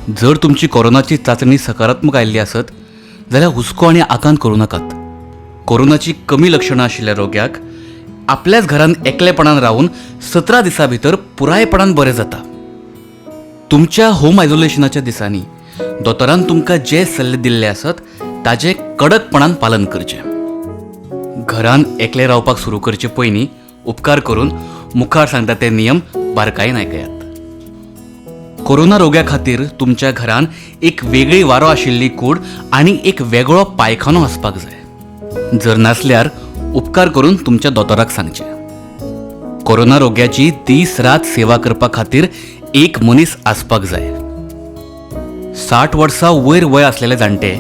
जर तुमची कोरोनाची चाचणी सकारात्मक आयिल्ली आसत जाल्यार हुस्को आनी आकांत करूं नाकात. कोरोनाची कमी लक्षणां आशिल्ल्या रोग्याक आपल्याच घरान एकलेपणान रावन 17 दिसां भितर पुरायपणान बरें जाता. तुमच्या होम आयसोलेशनाच्या दिसांनी दोतोरान तुमकां जे सल्ले दिल्ले आसत ताजें कडकपणान पालन करचें. घरान एकले रावपाक सुरू करचे पयलीं उपकार करून मुखार सांगता ते नियम बारकायेन आयकयात. कोरोना रोग्या खातीर तुमच्या घरान एक वेगळी वारो आशिल्ली कूड आनी एक वेगळो पायखानो आसपाक जाय. जर नासल्यार उपकार करून तुमच्या दोतोराक सांगचें. कोरोना रोग्याची दीस रात सेवा करपा खातीर एक मनीस आसपाक जाय. 60 वर्सां वयर वय आसलेले जाणटे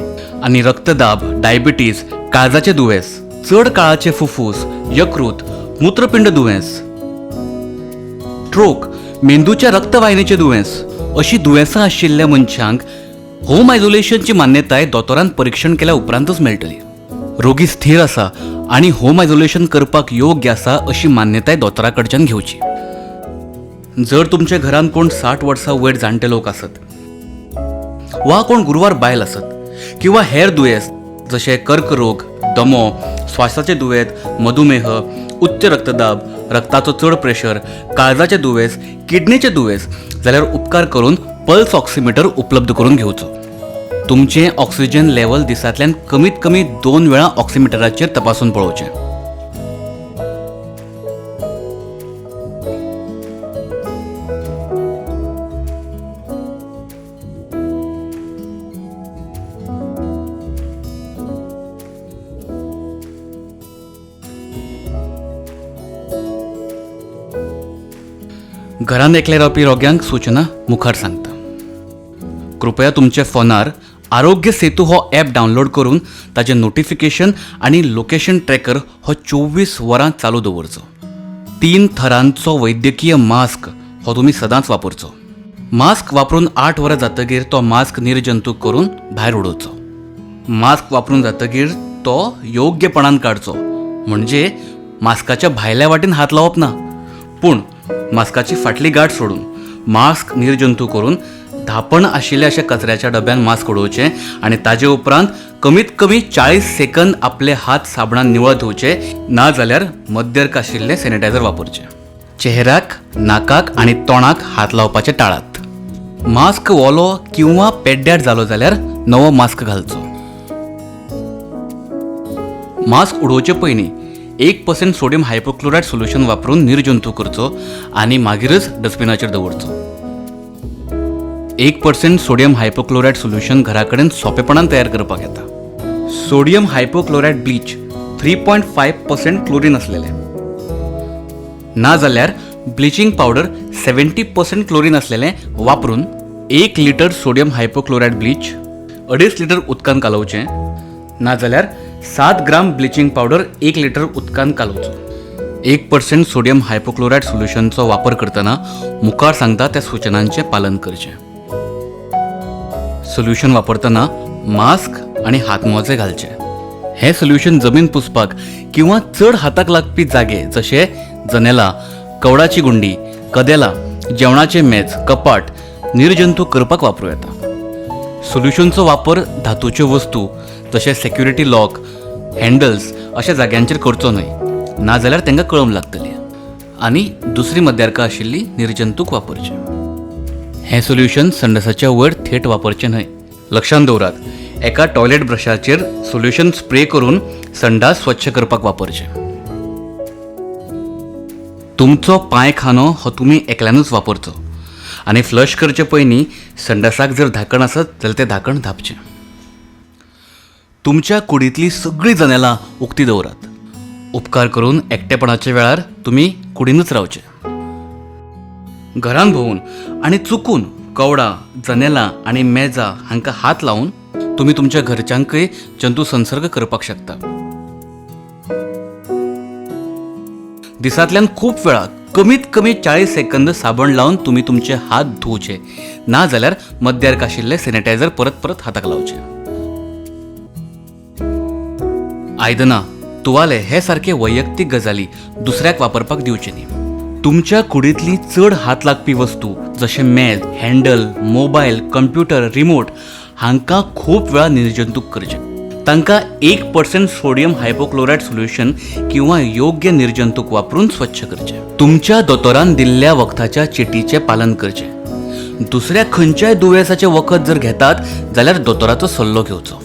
आनी रक्तदाब, डायबिटीज, काळजाचें दुयेंस, चड काळाचे फुफ्फुस, यकृत, मूत्रपिंड दुयेंस, स्ट्रोक, मेंदूच्या रक्तवाहिनीचें दुयेंस अशी दुयेंसां आशिल्ल्या मनशांक होम आयसोलेशनची मान्यताय दोतोरान परीक्षण केल्या उपरांतच मेळटली. रोगी स्थिर आसा आनी होम आयसोलेशन करपाक योग्य आसा अशी मान्यताय दोतोरा कडच्यान घेवची. जर तुमच्या घरान कोण 60 वर्सां वयर जाणटे लोक आसत वा कोण गुरवार बायल आसत किंवा हेर दुयेंस जशे कर्करोग, दमो, स्वासाचे दुयेंस, मधुमेह, उच्च रक्तदाब, रक्ताचो चड प्रेशर, काळजाचे दुयेंस, किडनीचे दुयेंस जाल्यार उपकार करून पल्स ऑक्सिमीटर उपलब्ध करून घेवचो. तुमचें ऑक्सिजन लेवल दिसांतल्यान कमीत कमी 2 वेळा ऑक्सिमीटराचेर तपासून पळोवचें. घरान एकले रावपी रोग्यांक सूचना मुखार सांगता. कृपया तुमच्या फोनार आरोग्य सेतू हो ॲप डावनलोड करून ताचें नोटिफिकेशन आनी लोकेशन ट्रॅकर हो 24 वरां चालू दवरचो. 3 थरांचो वैद्यकीय मास्क हो तुमी सदांच वापरचो. मास्क वापरून 8 वरां जातकीर तो मास्क निर्जंतूक करून भायर उडोवचो. मास्क वापरून जातकीर तो योग्यपणान काडचो, म्हणजे मास्काच्या भायल्या वाटेन हात लावप ना, पूण मास्काची फाटली गाठ सोडून मास्क निर्जंतूक करून धापण आशिल्ल्या अशा कचऱ्याच्या डब्यान मास्क उडोवचें आनी ताजे उपरांत कमीत कमी 40 सेकंद आपले हात साबणान निवळ धुवचे, ना जाल्यार मध्यर्क आशिल्ले सॅनिटायझर वापरचे. चेहऱ्याक, नाकाक आनी तोंडाक हात लावपाचे टाळात. मास्क वोलो किंवा पेड्ड्यार जालो जाल्यार नवो मास्क घालचो. मास्क उडोवचे पयलीं 1% सोडियम हायपोक्लोरायड सोल्युशन वापरून निर्जंतूक करचो आनी मागीरच डस्टबिनाचेर दवरचो. 1% सोडियम हायपोक्लोरायड सोल्युशन घरा कडेन सोंपेपणान तयार करपाक येता. सोडियम हायपोक्लोरायड ब्लीच 3.5% क्लोरीन असलेले, ना जाल्यार ब्लिचिंग पावडर 70% क्लोरीन असलेले वापरून 1 लिटर सोडियम हायपोक्लोरायड ब्लीच 2.5 लिटर उदकान कालवचें, ना जाल्यार 7 ग्राम ब्लिचिंग पावडर 1 लिटर उदकान कालवचो. 1% सोडियम हायपोक्लोरायड सोल्युशनचो वापर करतना मुखार सांगता त्या सूचनांचें पालन करचें. सोल्युशन वापरतना मास्क आनी हातमोजे घालचे. हें सोल्युशन जमीन पुसपाक किंवा चड हाताक लागपी जागे जशे जनेलां, कवडाची गुंडी, कदेलां, जेवणाचे मेज, कपाट निर्जंतूक करपाक वापरूं येता. सोल्युशनचो वापर धातूच्यो वस्तू जशे सेक्युरिटी लॉक, हँडल्स अशा जाग्यांचेर करचो न्हय, ना जाल्यार तांकां कळम लागतली, आनी दुसरी मद्यार्कां आशिल्ली निर्जंतूक वापरचें. हें सोल्युशन संडासाच्या वयर थेट वापरचें न्हय. लक्षांत दवरात, एका टॉयलेट ब्रशाचेर सोल्युशन स्प्रे करून संडास स्वच्छ करपाक वापरचें. तुमचो पांयखानो हो तुमी एकल्यानूच वापरचो आनी फ्लश करचे पयलीं संडासाक जर धाकण आसत जाल्यार तें धाकण धांपचें. तुमच्या कुडींतली सगळीं जनेलां उक्ती दवरात. उपकार करून एकटेपणाच्या वेळार तुमी कुडीनूच रावचे. घरान भोंवून आनी चुकून कवडां, जनेलां आनी मेजां हांकां हात लावन तुमी तुमच्या घरच्यांकय जंतू संसर्ग करपाक शकता. दिसांतल्यान खूब वेळा कमीत कमी 40 सेकंद साबण लावन तुमी तुमचे हात धुवचे, ना जाल्यार मद्यार्क आशिल्ले सॅनिटायझर परत परत हाताक लावचे. आयदनां, तुवाले हे सारखे वैयक्तीक गजाली दुसऱ्याक वापरपाक दिवचे न्ही. तुमच्या कुडींतली चड हात लागपी वस्तू जशे मेज, हँडल, मोबायल, कंप्युटर, रिमोट हांकां खूब वेळा निर्जंतूक करचे. तांकां 1% सोडियम हायपोक्लोराइड सोल्युशन किंवा योग्य निर्जंतूक वापरून स्वच्छ करचे. तुमच्या दोतोरान दिल्ल्या वखदाच्या चिटीचे पालन करचे. दुसऱ्या खंयच्याय दुयेंसाचे वखद जर घेतात जाल्यार दोतोराचो सल्लो घेवचो.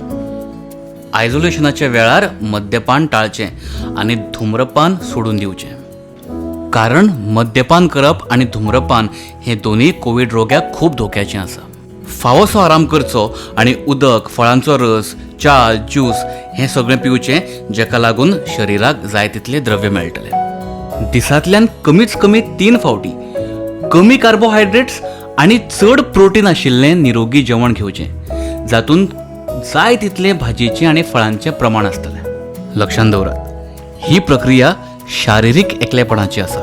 आयसोलेशनाच्या वेळार मद्यपान टाळचें आनी धुम्रपान सोडून दिवचें. कारण मद्यपान करप आनी धुम्रपान हे दोनूय कोविड रोग्याक खूब धोक्याचें आसा. फावोसो आराम करचो आनी उदक, फळांचो रस, च्या, ज्यूस हें सगळें पिवचें, जेका लागून शरिराक जाय तितले द्रव्य मेळटले. दिसांतल्यान कमीच कमी 3 फावटी कमी कार्बोहायड्रेट्स आनी चड प्रोटीन आशिल्लें निरोगी जेवण घेवचें, जातूंत जाय तितले भाजयेचें आनी फळांचें प्रमाण आसतलें. लक्षांत दवरात, ही प्रक्रिया शारिरीक एकलेपणाची आसा,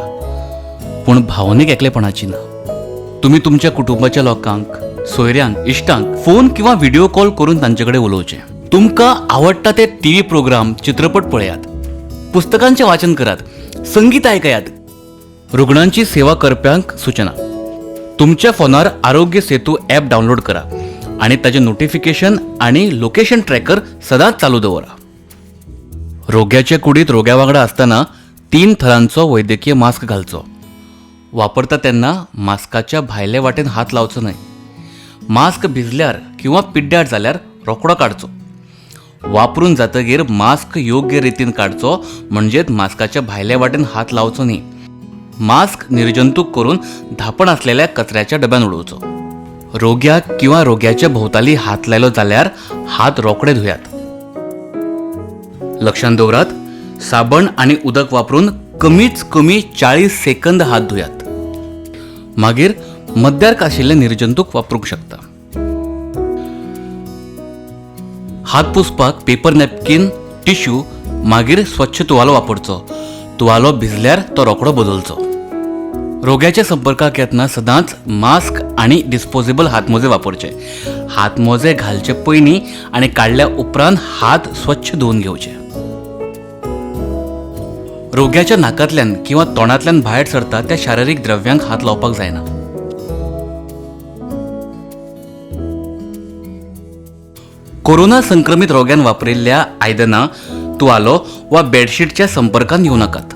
पूण भावनीक एकलेपणाची ना. तुमी तुमच्या कुटुंबाच्या लोकांक, सोयऱ्यांक, इश्टांक फोन किंवा व्हिडिओ कॉल करून तांचे कडेन उलोवचें. तुमकां आवडटा ते टीव्ही प्रोग्राम, चित्रपट पळयात, पुस्तकांचें वाचन करात, संगीत आयकयात. रुग्णांची सेवा करप्यांक सूचना: तुमच्या फोनार आरोग्य सेतू ॲप डावनलोड करा आनी ताचें नोटिफिकेशन आनी लोकेशन ट्रॅकर सदांच चालू दवरा. रोग्याचे कुडीत रोग्या वांगडा आसतना 3 थरांचो वैद्यकीय मास्क घालचो. वापरता तेन्ना मास्काच्या भायले वाटेन हात लावचो न्हय. मास्क भिजल्यार किंवा पिड्ड्यार जाल्यार रोखडो काडचो. वापरून जातकीर मास्क योग्य रितीन काडचो, म्हणजेच मास्काच्या भायल्या वाटेन हात लावचो न्ही. मास्क निर्जंतूक करून धापण असलेल्या कचऱ्याच्या डब्यान उडोवचो. रोग्याक किंवा रोग्याच्या भोवताली हात लायलो जाल्यार हात रोखडे धुयात. लक्षांत दवरात, साबण आनी उदक वापरून कमीच कमी 40 सेकंद हात धुयात. मागीर मद्यार्क आशिल्ले निर्जंतूक वापरूंक शकता. हात पुसपाक पेपर नॅपकिन, टिश्यू, मागीर स्वच्छ तुवालो वापरचो. तुवालो भिजल्यार तो रोखडो बदलचो. रोग्याच्या संपर्काक येतना सदांच मास्क आनी डिस्पोजेबल हातमोजे वापरचे. हातमोजे घालचे पयलीं आनी काडल्या उपरांत हात स्वच्छ धुवन घेवचे. रोग्याच्या नाकांतल्यान किंवा तोंडांतल्यान भायर सरता त्या शारिरीक द्रव्यांक हात लावपाक जायना. कोरोना संक्रमित रोग्यान वापरिल्ल्या आयदनां, तुवालो वा बेडशीटच्या संपर्कांत येवं नाकात.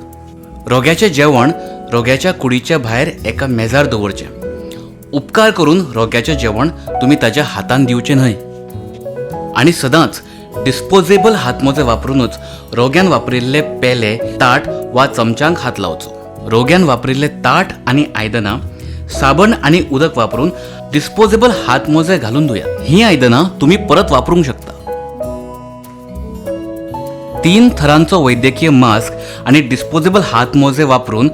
रोग्याचें जेवण रोग्याच्या कुडीच्या भायर एका मेजार दवरचें. उपकार करून रोग्याचें जेवण तुमी ताच्या हातान दिवचें न्हय. आनी सदांच डिस्पोजेबल हातमोजे वापरूनच रोग्यान वापरिल्ले पेले, ताट वा चमच्यांक हात लावचो. रोग्यान वापरिल्ले ताट आनी आयदनां साबण आनी उदक वापरून डिस्पोजेबल हातमोजे घालून धुयात. ही आयदनां तुमी परत वापरूंक शकता. 3 थरांचो वैद्यकीय मास्क आनी डिस्पोजेबल हातमोजे वापरून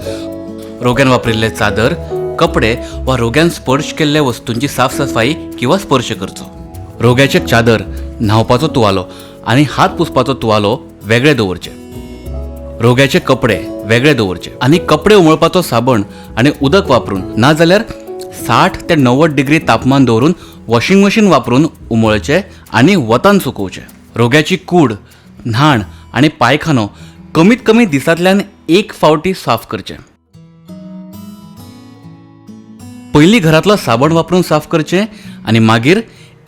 रोग्यान वापरिल्ले चादर, कपडे वा रोग्यान स्पर्श केल्ल्या वस्तूंची साफसफाई किंवा स्पर्श करचो. रोग्याचे चादर, न्हावपाचो तुवालो आनी हात पुसपाचो तुवालो वेगळे दवरचे. रोग्याचे कपडे वेगळे दवरचे आनी कपडे उमळपाचो साबण आनी उदक वापरून, ना जाल्यार 60 ते 90 डिग्री तापमान दवरून वॉशिंग मशीन वापरून उमळचे आनी वतान सुकोवचे. रोग्याची कूड, न्हाण आनी पायखानो कमीत कमी दिसांतल्यान 1 फावटी साफ करचे. पयलीं घरांतलो साबण वापरून साफ करचें आनी मागीर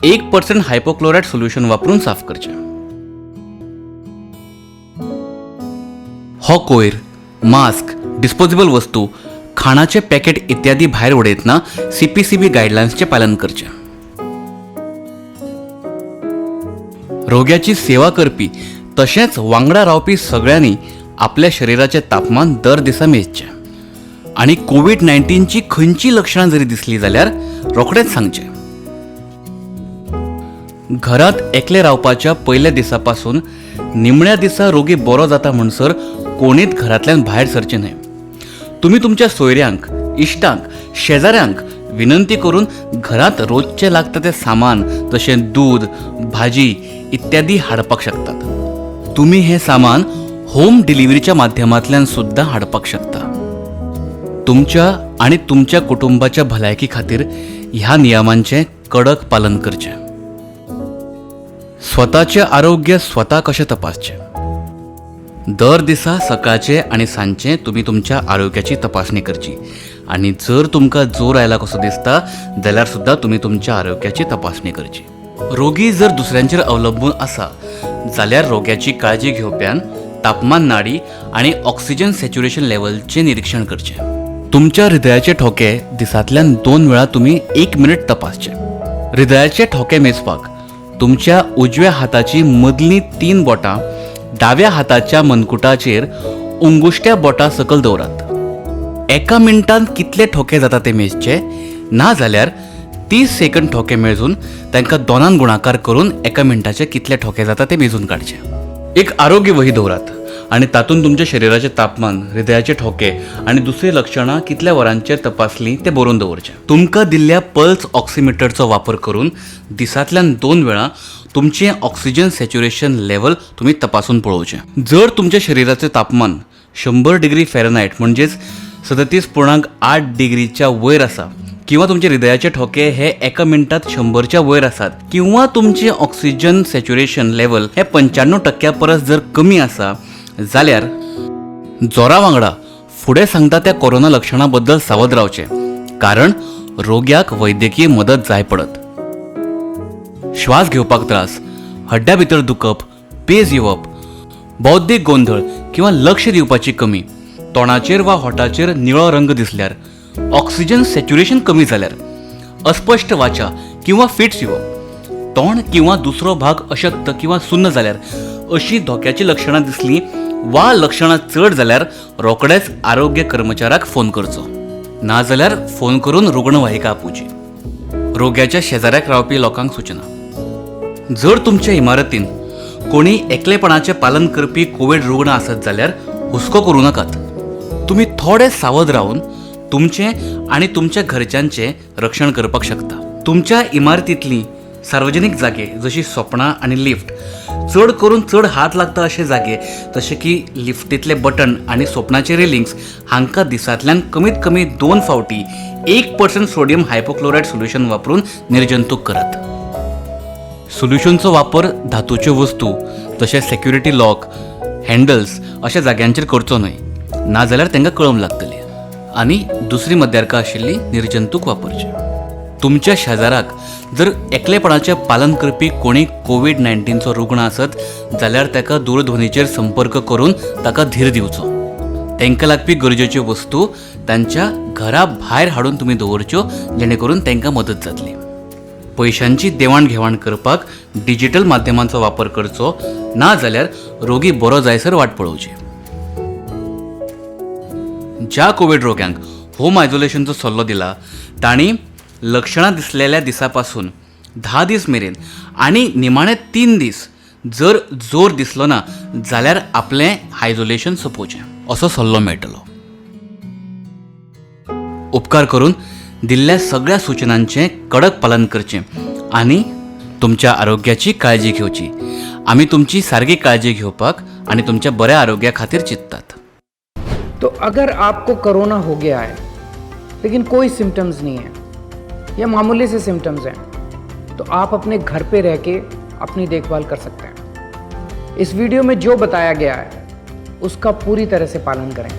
1% हायपोक्लोराइड सोल्युशन वापरून साफ करचें. हो कोयर, मास्क, डिस्पोजेबल वस्तू, खाणाचे पॅकेट इत्यादी भायर उडयतना CPCB गायडलायन्सचे पालन करचें. रोग्याची सेवा करपी तशेंच वांगडा रावपी सगळ्यांनी आपल्या शरिराचें तापमान दर दिसा मेजचें. आनी कोविड-19ची खंयची लक्षणां जरी दिसली जाल्यार रोखडेंच सांगचें. घरांत एकले रावपाच्या पयल्या दिसा पासून निमण्या दिसा रोगी बरो जाता म्हणसर कोणीच घरांतल्यान भायर सरचें न्हय. तुमी तुमच्या सोयऱ्यांक, इश्टांक, शेजाऱ्यांक विनंती करून घरांत रोजचें लागता तें सामान जशें दूद, भाजी इत्यादी हाडपाक शकतात. तुमी हें सामान होम डिलिव्हरीच्या माध्यमांतल्यान सुद्दां हाडपाक शकता. तुमच्या आनी तुमच्या कुटुंबाच्या भलायकी खातीर ह्या नियमांचें कडक पालन करचें. स्वताचें आरोग्य स्वता कशें तपासचें. दर दिसा सकाळचे आनी सांजचे तुमी तुमच्या आरोग्याची तपासणी करची आणि जर तुमकां जोर आयला कसो दिसता जाल्यार सुद्दां तुमी तुमच्या आरोग्याची तपासणी करची. रोगी जर दुसऱ्यांचेर अवलंबून आसा जाल्यार रोग्याची काळजी घेवप्यान तापमान नाडी आणि ऑक्सिजन सॅच्युरेशन लेवलचे निरीक्षण करचें. तुमच्या हृदयाचे ठोके दिसांतल्यान 2 वेळा तुमी 1 मिनिट तपासचे. हृदयाचे ठोके मेजपाक तुमच्या उजव्या हाताची मदलीं 3 बोटां दाव्या हाताच्या मनकुटाचेर उंगुष्ट्या बोटा सकल दवरात. 1 मिनटान कितले ठोके जाता ते मेजचे, ना जाल्यार 30 सेकंद ठोके मेळून तांकां 2 गुणाकार करून 1 मिनटाचे कितले ठोके जाता ते मेजून काडचे. एक आरोग्य वही दवरात आणि तातूंत तुमच्या शरिराचे तापमान, हृदयाचे ठोके आणि दुसरी लक्षणां कितल्या वरांचेर तपासली ते बरोवन दवरचे. तुमकां दिल्ल्या पल्स ऑक्सिमिटरचो वापर करून दिसांतल्यान 2 वेळा तुमचें ऑक्सिजन सॅच्युरेशन लेवल तुमी तपासून पळोवचें. जर तुमच्या शरिराचें तापमान 100 डिग्री फॅरनहाइट म्हणजेच 37.8 डिग्रीच्या वयर आसा, किंवा तुमचे हृदयाचे ठोके हे 1 मिनटात 100च्या वयर आसात, किंवा तुमचे ऑक्सिजन सॅच्युरेशन लेवल हे 95% परस जर कमी आसा जाल्यार जोरा वांगडा फुडें सांगता त्या कोरोना लक्षणां बद्दल सावध रावचे, कारण रोग्याक वैद्यकीय मदत जाय पडत. श्वास घेवपाक त्रास, हड्ड्या भितर दुखप, पेज येवप, बौद्धिक गोंधळ किंवा लक्ष दिवपाची कमी, तोंडाचेर वा होठाचेर निळो रंग दिसल्यार, ऑक्सिजन सॅच्युरेशन कमी जाल्यार, अस्पश्ट वाचा किंवा फिट्स येवप, तोंड किंवा दुसरो भाग अशक्त किंवा सुन्न जाल्यार अशी धोक्याची लक्षणां दिसलीं वा लक्षणां चड जाल्यार रोखडेच आरोग्य कर्मचाऱ्याक फोन करचो, ना जाल्यार फोन करून रुग्णवाहिका आपोवची. रोग्याच्या शेजाऱ्याक रावपी लोकांक सूचना: जर तुमच्या इमारतीन कोणी एकलेपणाचें पालन करपी कोविड रुग्ण आसत जाल्यार हुस्को करूं नाकात. तुमी थोडे सावध रावन तुमचें आनी तुमच्या घरच्यांचें रक्षण करपाक शकता. तुमच्या इमारतींतली सार्वजनीक जागे जशी सोपणां आनी लिफ्ट, चड करून चड हात लागता अशे जागे जशे की लिफ्टींतले बटन आनी सोपणाचे रेलिंग्स हांकां दिसांतल्यान कमीत कमी 2 फावटी 1% सोडियम हायपोक्लोरायड सोल्युशन वापरून निर्जंतूक करात. सोल्युशनचो वापर धातूच्यो वस्तू जशे सेक्युरिटी लॉक, हँडल्स अशा जाग्यांचेर करचो न्हय, ना जाल्यार तांकां कळम लागतली. आनी दुसरी मध्यार्कां आशिल्ली निर्जंतूक वापरची. तुमच्या शेजाराक जर एकलेपणाचें पालन करपी कोणी कोविड-19चो रुग्ण आसत जाल्यार ताका दूरध्वनीचेर संपर्क करून ताका धीर दिवचो. तांकां लागपी गरजेच्यो वस्तू तांच्या घरा भायर हाडून तुमी दवरच्यो, जेणे करून तांकां मदत जातली. पयशांची देवाण घेवाण करपाक डिजिटल माध्यमांचो वापर करचो, ना जाल्यार रोगी बरो जायसर वाट पळोवची. ज्या कोविड रोग्यांक होम आयसोलेशनचो सल्लो दिला तांणी लक्षणां दिसलेल्या दिसा पासून 10 दीस मेरेन आनी निमाणे 3 दीस जर जोर दिसलो ना जाल्यार आपलें आयसोलेशन सोंपोवचें असो सल्लो मेळटलो. उपकार करून दिल्ल्या सगळ्या सूचनांचें कडक पालन करचें आनी तुमच्या आरोग्याची काळजी घेवची. आमी तुमची सारकी काळजी घेवपाक आनी तुमच्या बऱ्या आरोग्या खातीर चिंततात. तो अगर आपको कोरोना हो गया है लेकिन कोई सिम्टम्स नहीं है या मामूली से सिम्टम्स हैं, तो आप अपने घर पे रह के अपनी देखभाल कर सकते हैं. इस वीडियो में जो बताया गया है उसका पूरी तरह से पालन करें.